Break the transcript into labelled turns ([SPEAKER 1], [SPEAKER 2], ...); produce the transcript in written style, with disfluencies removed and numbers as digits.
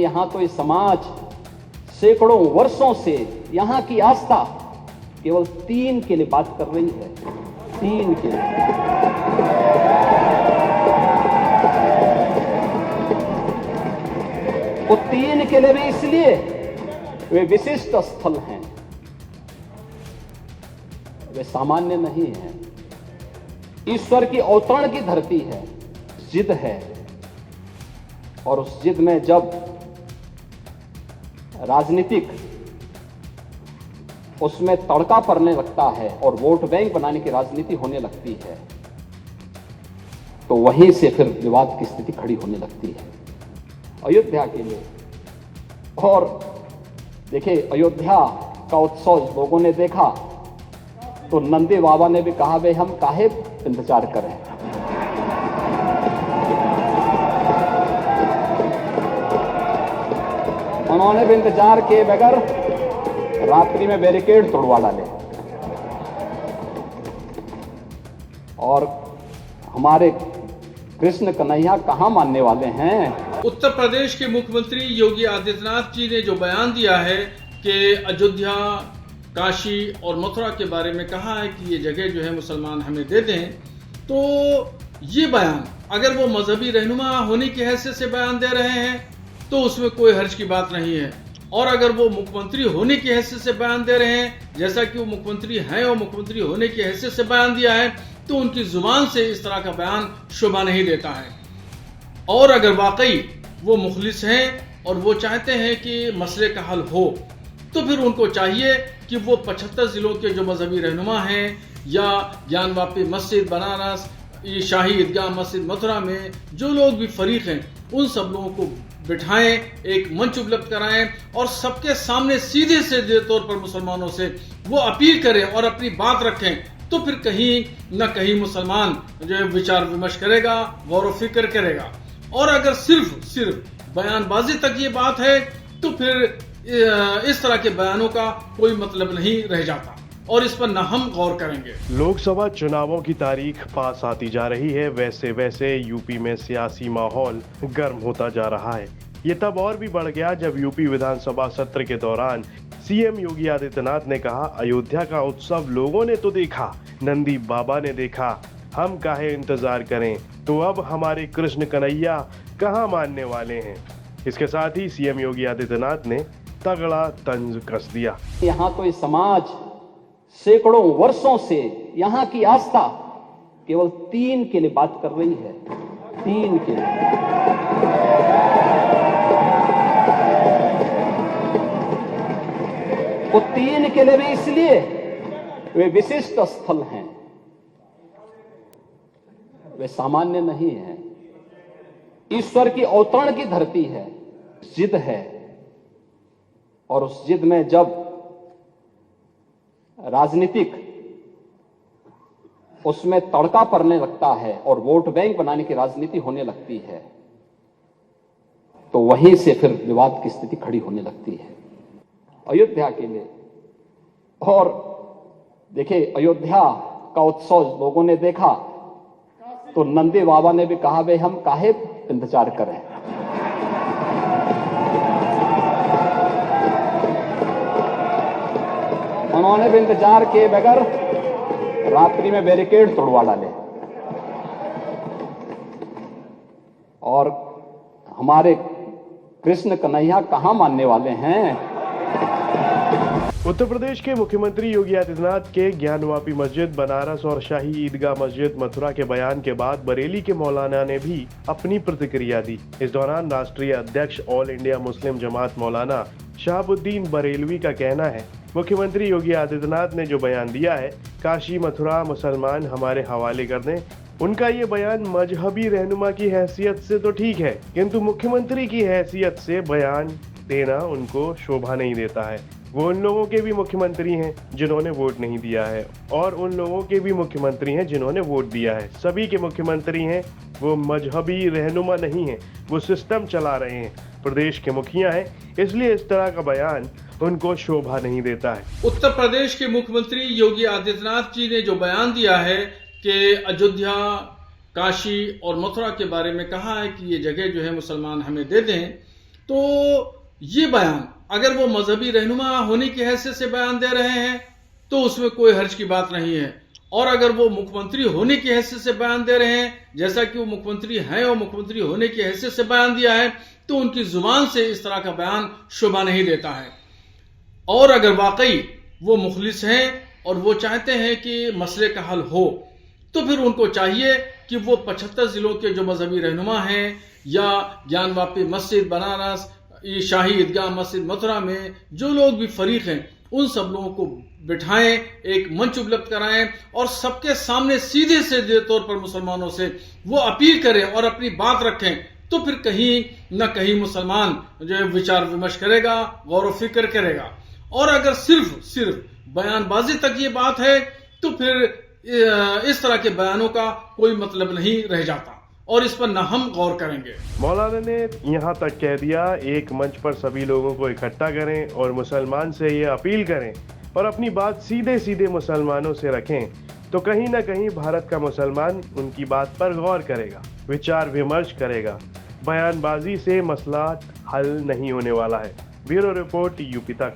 [SPEAKER 1] यहाँ तो इस समाज सैकड़ों वर्षों से यहाँ की आस्था केवल 3 के लिए बात कर रही है, 3 के लिए। वो 3 के लिए भी इसलिए वे विशिष्ट स्थल हैं, वे सामान्य नहीं हैं। ईश्वर की अवतरण की धरती है, जिद है, और उस जिद में जब राजनीतिक उसमें तड़का पड़ने लगता है और वोट बैंक बनाने की राजनीति होने लगती है, तो वहीं से फिर विवाद की स्थिति खड़ी होने लगती है अयोध्या के लिए। और देखिए, अयोध्या का उत्सव लोगों ने देखा तो नंदी बाबा ने भी कहा, भाई हम काहे इंतजार करें, उन्होंने भी इंतजार किए बगैर रात्रि में बैरिकेड तोड़वा डाले। और हमारे कृष्ण कन्हैया कहां मानने वाले हैं।
[SPEAKER 2] उत्तर प्रदेश के मुख्यमंत्री योगी आदित्यनाथ जी ने जो बयान दिया है कि अयोध्या, काशी और मथुरा के बारे में कहा है कि ये जगह जो है मुसलमान हमें दे दें, तो ये बयान अगर वो मजहबी रहनुमा होने की हैसियत से बयान दे रहे हैं तो उसमें कोई हर्ज की बात नहीं है, और अगर वो मुख्यमंत्री होने की हैसियत से बयान दे रहे हैं, जैसा कि वो मुख्यमंत्री हैं और मुख्यमंत्री होने की हैसियत से बयान दिया है, तो उनकी जुबान से इस तरह का बयान शोभा नहीं देता है। और अगर वाकई वो मुखलिस हैं और वो चाहते हैं कि मसले का हल हो, तो फिर उनको चाहिए कि वो 75 जिलों के जो मजहबी रहनुमा हैं या ज्ञानवापी मस्जिद बनारस, शाही ईदगाह मस्जिद मथुरा में जो लोग भी फरीक हैं, उन सब लोगों को बिठाएं, एक मंच उपलब्ध कराएं और सबके सामने सीधे तौर पर मुसलमानों से वो अपील करें और अपनी बात रखें, तो फिर कहीं न कहीं मुसलमान जो है विचार विमर्श करेगा, गौर व फिक्र करेगा। और अगर सिर्फ बयानबाजी तक ये बात है तो फिर इस तरह के बयानों का कोई मतलब नहीं रह जाता, और इस पर न हम गौर करेंगे।
[SPEAKER 3] लोकसभा चुनावों की तारीख पास आती जा रही है, वैसे वैसे यूपी में सियासी माहौल गर्म होता जा रहा है। ये तब और भी बढ़ गया जब यूपी विधानसभा सत्र के दौरान सीएम योगी आदित्यनाथ ने कहा, अयोध्या का उत्सव लोगों ने तो देखा, नंदी बाबा ने देखा, हम काहे इंतजार करें, तो अब हमारे कृष्ण कन्हैया कहाँ मानने वाले हैं। इसके साथ ही सीएम योगी आदित्यनाथ ने तगड़ा तंज कस दिया।
[SPEAKER 1] यहाँ तो इस समाज सैकड़ों वर्षों से यहाँ की आस्था केवल 3 के लिए बात कर रही है, 3 के लिए। वो 3 के लिए भी इसलिए वे विशिष्ट स्थल हैं, वे सामान्य नहीं हैं। ईश्वर की अवतरण की धरती है, जिद है, और उस जिद में जब राजनीतिक उसमें तड़का पड़ने लगता है और वोट बैंक बनाने की राजनीति होने लगती है, तो वहीं से फिर विवाद की स्थिति खड़ी होने लगती है अयोध्या के लिए। और देखिए, अयोध्या का उत्सव लोगों ने देखा तो नंदी बाबा ने भी कहा, भाई हम काहे इंतजार करें, उन्होंने भी इंतजार किए बगैर रात्रि में बैरिकेड तोड़वा डाले। और हमारे कृष्ण कन्हैया कहां मानने वाले हैं।
[SPEAKER 3] उत्तर प्रदेश के मुख्यमंत्री योगी आदित्यनाथ के ज्ञानवापी मस्जिद बनारस और शाही ईदगाह मस्जिद मथुरा के बयान के बाद बरेली के मौलाना ने भी अपनी प्रतिक्रिया दी। इस दौरान राष्ट्रीय अध्यक्ष ऑल इंडिया मुस्लिम जमात मौलाना शहाबुद्दीन बरेलवी का कहना है, मुख्यमंत्री योगी आदित्यनाथ ने जो बयान दिया है, काशी मथुरा मुसलमान हमारे हवाले कर दें, उनका ये बयान मजहबी रहनुमा की हैसियत से तो ठीक है, किंतु मुख्यमंत्री की हैसियत से बयान देना उनको शोभा नहीं देता है। वो उन लोगों के भी मुख्यमंत्री हैं जिन्होंने वोट नहीं दिया है, और उन लोगों के भी मुख्यमंत्री हैं जिन्होंने वोट दिया है। सभी के मुख्यमंत्री हैं, वो मजहबी रहनुमा नहीं हैं, वो सिस्टम चला रहे हैं, प्रदेश के मुखिया हैं, इसलिए इस तरह का बयान उनको शोभा नहीं देता है।
[SPEAKER 2] उत्तर प्रदेश के मुख्यमंत्री योगी आदित्यनाथ जी ने जो बयान दिया है कि अयोध्या, काशी और मथुरा के बारे में कहा है कि ये जगह जो है मुसलमान हमें दे दें, तो ये बयान अगर वो मजहबी रहनुमा होने की हैसियत से बयान दे रहे हैं तो उसमें कोई हर्ज की बात नहीं है, और अगर वो मुख्यमंत्री होने की हैसियत से बयान दे रहे हैं, जैसा कि वो मुख्यमंत्री हैं और मुख्यमंत्री होने की हैसियत से बयान दिया है, तो उनकी जुबान से इस तरह का बयान शोभा नहीं देता है। और अगर वाकई वो मुखलिस हैं और वो चाहते हैं कि मसले का हल हो, तो फिर उनको चाहिए कि वो 75 जिलों के जो मजहबी रहनुमा हैं या ज्ञानवापी मस्जिद बनारस, शाही ईदगाह मस्जिद मथुरा में जो लोग भी फरीक हैं, उन सब लोगों को बिठाएं, एक मंच उपलब्ध कराएं और सबके सामने सीधे तौर पर मुसलमानों से वो अपील करें और अपनी बात रखें। तो फिर कहीं न कहीं मुसलमान जो है विचार विमर्श करेगा, गौर व फिक्र करेगा। और अगर सिर्फ बयानबाजी तक ये बात है तो फिर इस तरह के बयानों का कोई मतलब नहीं रह जाता और इस पर न हम गौर करेंगे।
[SPEAKER 3] मौलाना ने यहाँ तक कह दिया, एक मंच पर सभी लोगों को इकट्ठा करें और मुसलमान से ये अपील करें और अपनी बात सीधे मुसलमानों से रखें, तो कहीं ना कहीं भारत का मुसलमान उनकी बात पर गौर करेगा, विचार विमर्श करेगा। बयानबाजी से मसला हल नहीं होने वाला है। ब्यूरो रिपोर्ट, यूपी तक।